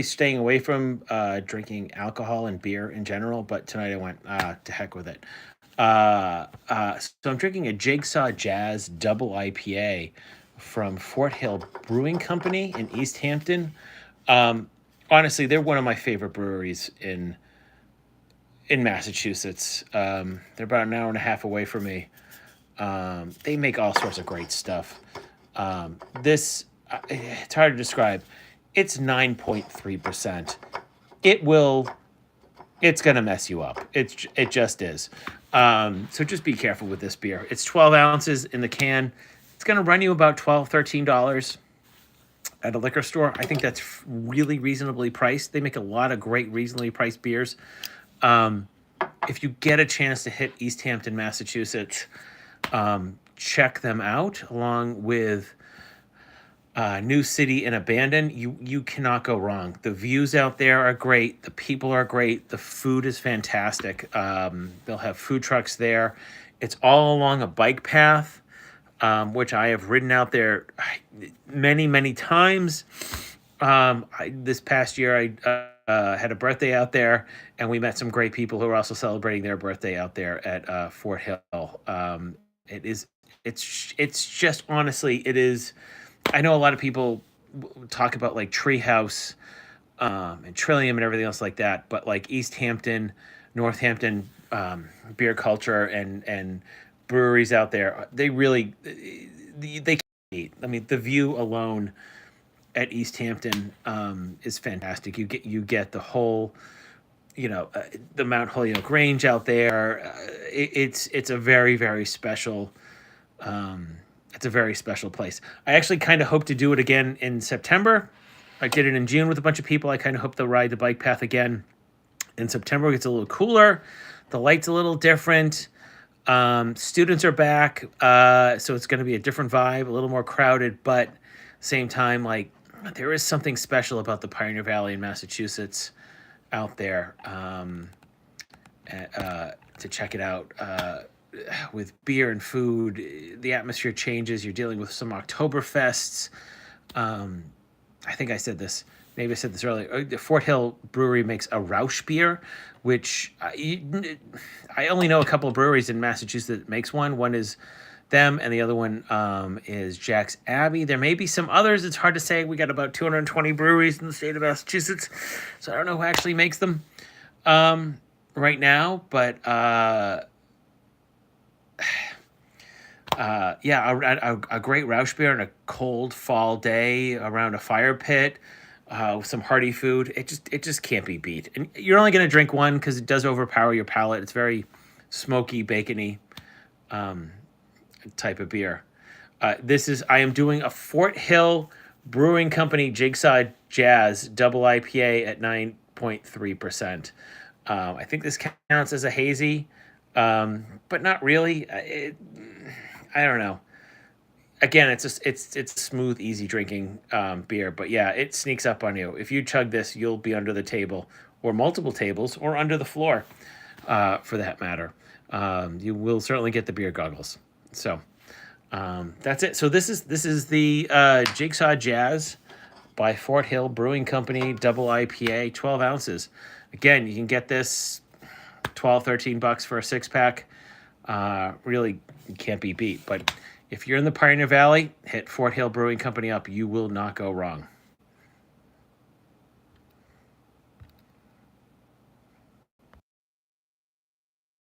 staying away from drinking alcohol and beer in general, but tonight I went to heck with it. So I'm drinking a Jigsaw Jazz Double IPA from Fort Hill Brewing Company in East Hampton. Um, Honestly, they're one of my favorite breweries in Massachusetts. They're about an hour and a half away from me. They make all sorts of great stuff. This it's hard to describe. It's 9.3%. It will. It's gonna mess you up. It just is. So just be careful with this beer. It's 12 ounces in the can. It's gonna run you about $12-13 at a liquor store. I think that's really reasonably priced. They make a lot of great reasonably priced beers. Um, if you get a chance to hit East Hampton, Massachusetts, check them out along with New City and Abandon. You cannot go wrong. The views out there are great. The people are great. The food is fantastic. They'll have food trucks there. It's all along a bike path, which I have ridden out there many times. This past year, I had a birthday out there, and we met some great people who are also celebrating their birthday out there at Fort Hill. It is, it's just honestly, it is. I know a lot of people talk about like Treehouse and Trillium and everything else like that, but like East Hampton, Northampton, beer culture and breweries out there, they really they can't beat. I mean, the view alone at East Hampton is fantastic. You get the whole, the Mount Holyoke Range out there. It's a very special. It's a very special place. I actually kind of hope to do it again in September. I did it in June with a bunch of people. I kind of hope to ride the bike path again in September. It gets a little cooler. The light's a little different. Students are back, so it's going to be a different vibe, a little more crowded, but same time, like there is something special about the Pioneer Valley in Massachusetts out there to check it out. With beer and food, the atmosphere changes. You're dealing with some Oktoberfests. I think I said this. Maybe I said this earlier. The Fort Hill Brewery makes a Rausch beer, which I only know a couple of breweries in Massachusetts that makes one. One is them, and the other one is Jack's Abbey. There may be some others. It's hard to say. We got about 220 breweries in the state of Massachusetts, so I don't know who actually makes them right now. But yeah, a great Rausch beer on a cold fall day around a fire pit with some hearty food. It just can't be beat. And you're only going to drink one because it does overpower your palate. It's very smoky, bacony type of beer. I am doing a Fort Hill Brewing Company Jigsaw Jazz Double IPA at 9.3%. I think this counts as a hazy, but not really. I don't know. Again, it's smooth, easy drinking beer, but yeah, it sneaks up on you. If you chug this, you'll be under the table, or multiple tables, or under the floor, for that matter. You will certainly get the beer goggles. So that's it. So this is the Jigsaw Jazz by Fort Hill Brewing Company Double IPA, 12 ounces. Again, you can get this $12-13 for a 6-pack. Really can't be beat. But if you're in the Pioneer Valley, hit Fort Hill Brewing Company up. You will not go wrong.